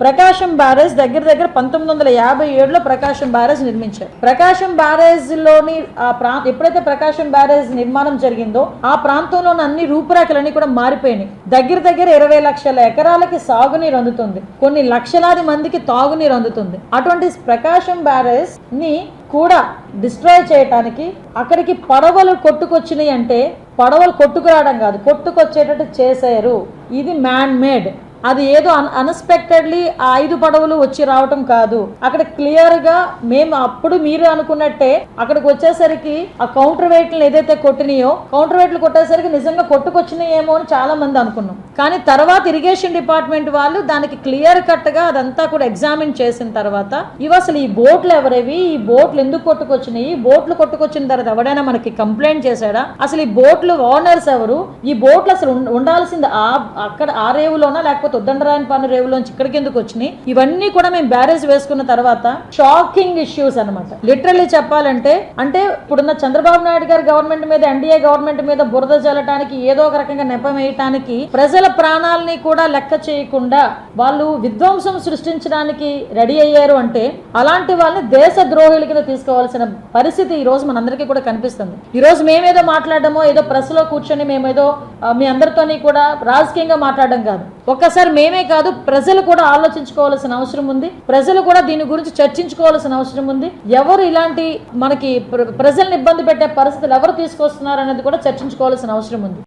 ప్రకాశం barrage దగ్గర దగ్గర 1957లో ప్రకాశం barrage నిర్మించారు. ప్రకాశం బ్యారేజ్ లోని ఎప్పుడైతే ప్రకాశం బ్యారేజ్ నిర్మాణం జరిగిందో ఆ ప్రాంతంలోని అన్ని రూపురేఖలన్నీ కూడా మారిపోయినాయి. దగ్గర దగ్గర 20 లక్షల ఎకరాలకి సాగునీరు అందుతుంది, కొన్ని లక్షలాది మందికి తాగునీరు అందుతుంది. అటువంటి ప్రకాశం బ్యారేజ్ ని కూడా డిస్ట్రాయ్ చేయడానికి అక్కడికి పడవలు కొట్టుకొచ్చినాయి. అంటే పడవలు కొట్టుకురావడం కాదు, కొట్టుకొచ్చేటట్టు చేశారు. ఇది మ్యాన్ మేడ్. అది ఏదో అన్ఎక్స్పెక్టెడ్లీ ఆ 5 పడవలు వచ్చి రావటం కాదు. అక్కడ క్లియర్ గా మేము అప్పుడు మీరు అనుకున్నట్టే అక్కడికి వచ్చేసరికి ఆ కౌంటర్ వెయిట్లు ఏదైతే కొట్టినాయో కౌంటర్ వెయిట్లు కొట్టేసరికి నిజంగా కొట్టుకొచ్చినాయేమో అని చాలా మంది అనుకున్నాం. కానీ తర్వాత ఇరిగేషన్ డిపార్ట్మెంట్ వాళ్ళు దానికి క్లియర్ కట్ గా అదంతా కూడా ఎగ్జామిన్ చేసిన తర్వాత ఇవి అసలు ఈ బోట్లు ఎవరేవి, ఈ బోట్లు ఎందుకు కొట్టుకొచ్చినాయి, బోట్లు కొట్టుకొచ్చిన తర్వాత ఎవడైనా మనకి కంప్లైంట్ చేశాడా, అసలు ఈ బోట్లు ఓనర్స్ ఎవరు, ఈ బోట్లు అసలు ఉండాల్సింది అక్కడ ఆ రేవులోనా లేకపోతే ఉద్దండరాయనపాలెం రేవులోంచి ఇక్కడికి ఎందుకు వచ్చినాయి, ఇవన్నీ కూడా మేము బ్యారేజ్ వేసుకున్న తర్వాత షాకింగ్ ఇష్యూస్ అనమాట. లిటరల్లీ చెప్పాలంటే అంటే ఇప్పుడున్న చంద్రబాబు నాయుడు గారి గవర్నమెంట్ మీద ఎన్డీఏ గవర్నమెంట్ మీద బురద జల్లటానికి ఏదో ఒక రకంగా నెపం వేయటానికి ప్రజల ప్రాణాలని కూడా లెక్క చేయకుండా వాళ్ళు విధ్వంసం సృష్టించడానికి రెడీ అయ్యారు. అంటే అలాంటి వాళ్ళని దేశ ద్రోహుల కింద తీసుకోవాల్సిన పరిస్థితి ఈ రోజు మనందరికీ కూడా కనిపిస్తుంది. ఈ రోజు మేమేదో మాట్లాడడమో ఏదో ప్రెస్ లో కూర్చొని మేమేదో మీ అందరితోని కూడా రాజకీయంగా మాట్లాడడం కాదు. ఒక్కసారి మేమే కాదు, ప్రజలు కూడా ఆలోచించుకోవాల్సిన అవసరం ఉంది. ప్రజలు కూడా దీని గురించి చర్చించుకోవాల్సిన అవసరం ఉంది. ఎవరు ఇలాంటి మనకి ప్రజల్ని ఇబ్బంది పెట్టే పరిస్థితులు ఎవరు తీసుకొస్తున్నారు అనేది కూడా చర్చించుకోవాల్సిన అవసరం ఉంది.